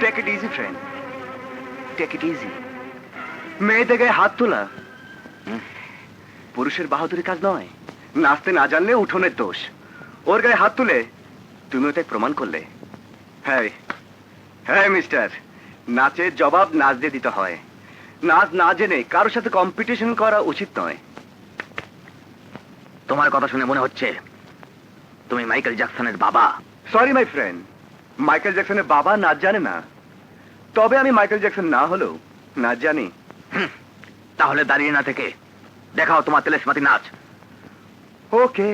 Take it easy friend, take it easy. মেয়েদের গায়ে হাত তোলা পুরুষের বাহাদুরি কাজ নয়। নাচতে না জানলে উঠোনের দোষ। ওর গায়ে হাত তুলে তুমি ওটাই প্রমাণ করলে। হ্যাঁ হ্যাঁ মিস্টার, নাচের জবাব নাচ দিয়ে দিতে হয়। নাচ না জেনে কারোর সাথে কম্পিটিশন করা উচিত নয়। তোমার কথা শুনে মনে হচ্ছে তুমি মাইকেল জ্যাকসনের বাবা। সরি মাই ফ্রেন্ড, মাইকেল জ্যাকসনের বাবা নাচ জানে না, তবে আমি মাইকেল জ্যাকসন না হলেও নাচ জানি। তাহলে দাঁড়িয়ে না থেকে দেখাও তোমার তেলেসমাতি নাচ। ওকে,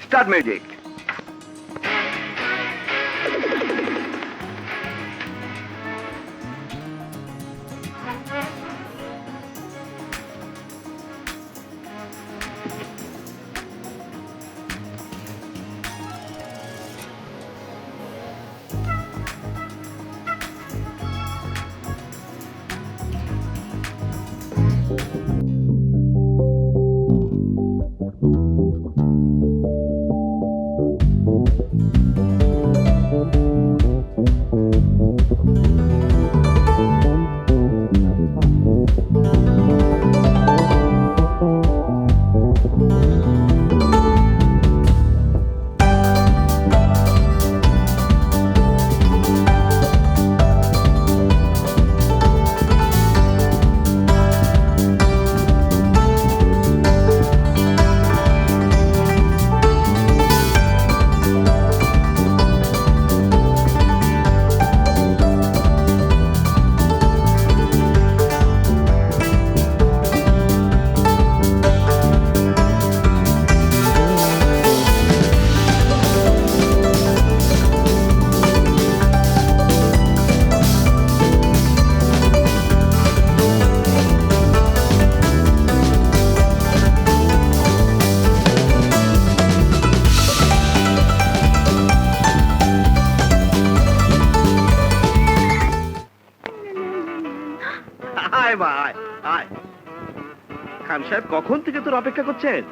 স্টার্ট মিউজিক। খান সাহেব কখন থেকে তোর অপেক্ষা করছেন?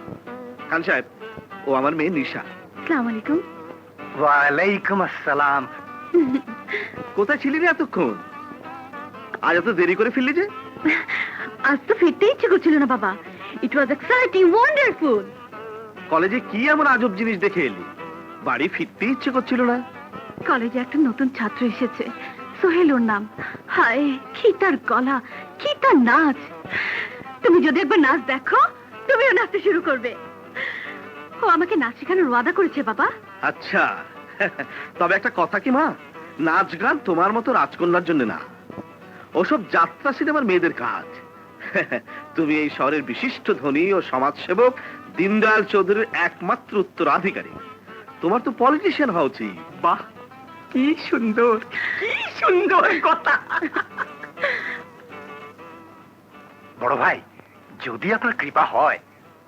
খান সাহেব, ও আমার মেয়ে নিশা। আসসালামু আলাইকুম। ওয়ালাইকুম আসসালাম। কোথায় ছিলি রে এতক্ষণ? আজ এত দেরি করে ফিরলি যে? আজ তো ফিরতে ইচ্ছে করছিল না বাবা। ইট ওয়াজ এক্সাইটিং, ওয়ান্ডারফুল। কলেজে কি এমন আজব জিনিস দেখে এলি বাড়ি ফিরতে ইচ্ছে করছিল না? কলেজে একটা নতুন ছাত্র এসেছে, সোহেল ওর নাম। হায়, কি তার গলা, কি তার নাচ! তুমি যদি একবার নাচ দেখো, তুমিও নাচতে শুরু করবে। ও আমাকে নাচ শেখানোর ওয়াদা করেছে বাবা। আচ্ছা, তবে একটা কথা কি মা, নাচ গান তোমার মতো রাজকন্যার জন্য না, ওসব যাত্রা সিনেমার মেয়েদের কাজ। তুমি এই শহরের বিশিষ্ট ধনী ও সমাজসেবক দীনদয়াল চৌধুরীর একমাত্র উত্তরাধিকারী। তোমার তো পলিটিশিয়ান হওয়া উচিত। বাহ, কি সুন্দর, কি সুন্দর কথা। বড় ভাই, যদি আপনার কৃপা হয়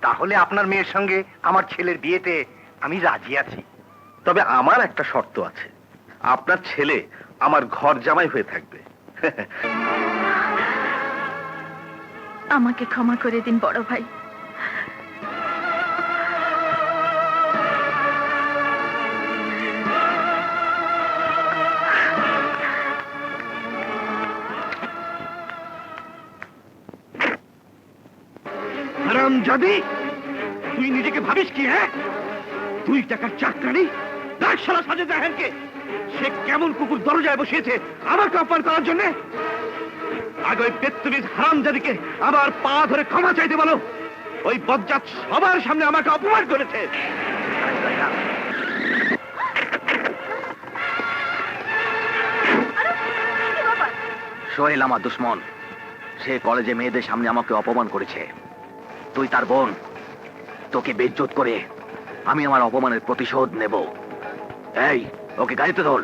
তাহলে আপনার মেয়ের সঙ্গে আমার ছেলের বিয়েতে আমি রাজি আছি। তবে আমার একটা শর্ত আছে, আপনার ছেলে আমার ঘর জামাই হয়ে থাকবে। আমাকে ক্ষমা করে দিন বড় ভাই। হারামজাদি, তুই নিজেকে ভাবিস কি? হ্যাঁ, 2 টাকার চাকরানি দাসশালা সাজে জাহেরকে সে কেমন কুকুর দরজায় বসিয়েছে আমাকে অপমান করার জন্য। আগে ওই বেত্তমিজ হারামজাদিকে আমার পা ধরে ক্ষমা চাইতে বলো। ওই বজ্জাত সবার সামনে আমাকে অপমান করেছে। সোহেল আমার দুশ্মন। সে কলেজে মেয়েদের সামনে আমাকে অপমান করেছে। তুই তার বোন, তোকে বেইজ্জত করে আমি আমার অপমানের প্রতিশোধ নেব। এই, ওকে গাড়িতে তোল।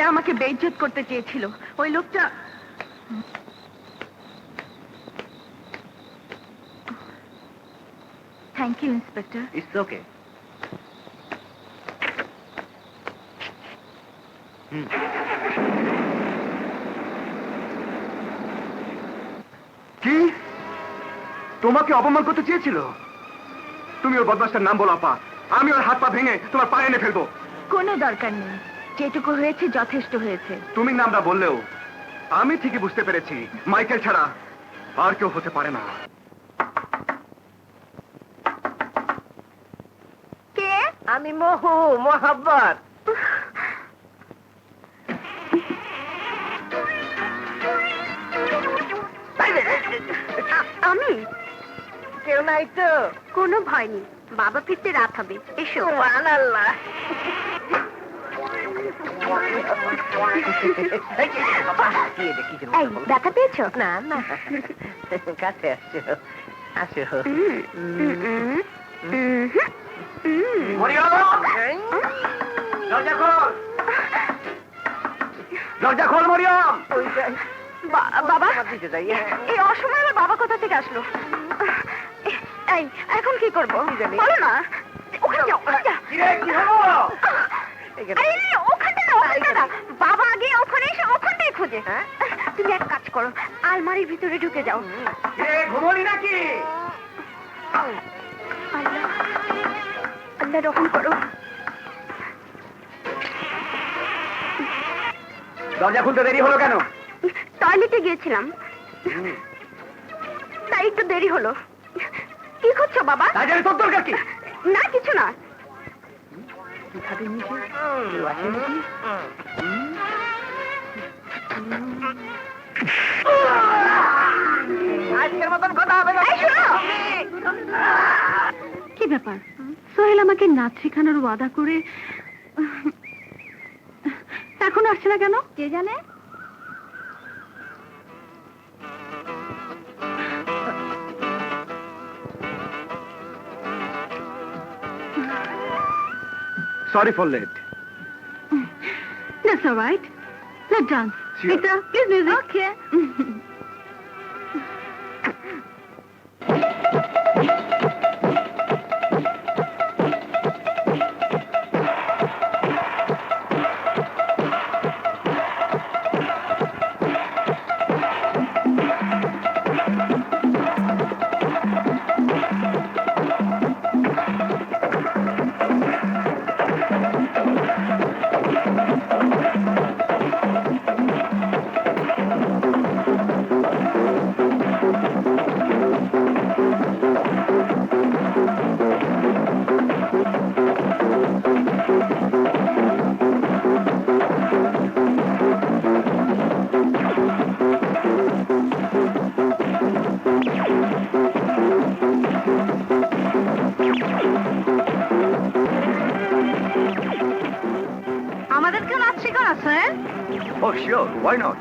ছেলে আমাকে বেইজ্জত করতে চেয়েছিল। ওই লোকটা thank you inspector. It's okay. কি তোমাকে অপমান করতে চেয়েছিল? তুমি ওর বদমাসটার নাম বলো আপা, আমি ওর হাত পা ভেঙে তোমার পায়ে এনে ফেলবো। কোনো দরকার নেই, যেটুকু হয়েছে যথেষ্ট হয়েছে। তুমি নামটা বললেও আমি ঠিকই বুঝতে পেরেছি মাইকেল ছাড়া আর কেউ হতে পারে না। কে? আমি মহু মোহাব্বত। আমি? কেউ নাই তো? কোনো ভয় নেই, বাবা ফিরতে রাত হবে, এসো। সুবহানাল্লাহ। এই ব্যথা পেয়েছো? না না, কাছে আসছো, আসো। দরজা খোল, দরজা খোল মরিয়ম। বাবা, দিতে যাই। এই অসময়ে আমার বাবা কোথা থেকে আসলো? এই এখন কি করবো জানি। বলো না। ওখানে যাও, ওখানে যাও। আরে, ওখানটা না, ওখানটা না। বাবা আগে ওখানে এসে ওখানটাই খোঁজে। হ্যাঁ? তুমি এক কাজ করো, আলমারির ভিতরে ঢুকে যাও। ঘুমোলি নাকি? আল্লাহ, আল্লাহ রহম করো। দরজা খুলতে দেরি হলো কেন? টয়লেটে গিয়েছিলাম, তাই একটু দেরি হলো। কি করছো বাবা? রাজারে তোর দরকার কি? না, কিছু না। আজকের মতন কথা হবে না। এই শোনো। কি ব্যাপার? সোহেল আমাকে নাচ শেখানোর ওয়াদা করে এখন আসছে না কেন? কে জানে। Sorry for late. That's all right. Let's dance. Sure. Rita, please music. Okay. আমাদেরকে নাচ শেখানো sir? Oh, sure. Why not?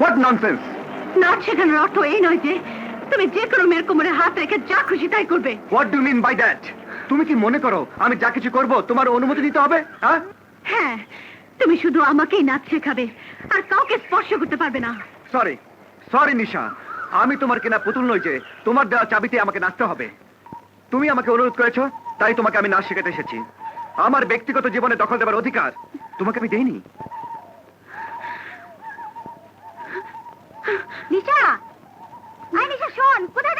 What nonsense! নাচ শেখানোর অর্থ এই নয় যে তুমি যে কোনো মেয়ের কোমরে হাত রেখে যা খুশি তাই করবে। What do you mean by that? তুমি কি মনে করো আমি যা কিছু করব তোমার অনুমতি দিতে হবে? হ্যাঁ? হ্যাঁ, তুমি শুধু আমাকেই নাচ শেখাবে, আর কাউকে স্পর্শ করতে পারবে না। সরি, সরি নিশা, আমি তোমার কেনা পুতুল নই যে তোমার দেওয়া চাবিতে আমাকে নাচতে হবে। তুমি আমাকে অনুরোধ করেছো, তাই তোমাকে আমি নাচ শেখাতে এসেছি। আমার ব্যক্তিগত জীবনে দখল দেবার অধিকার তোমাকে আমি দেইনি। নিশা, আই নিশা শোন, কোথায়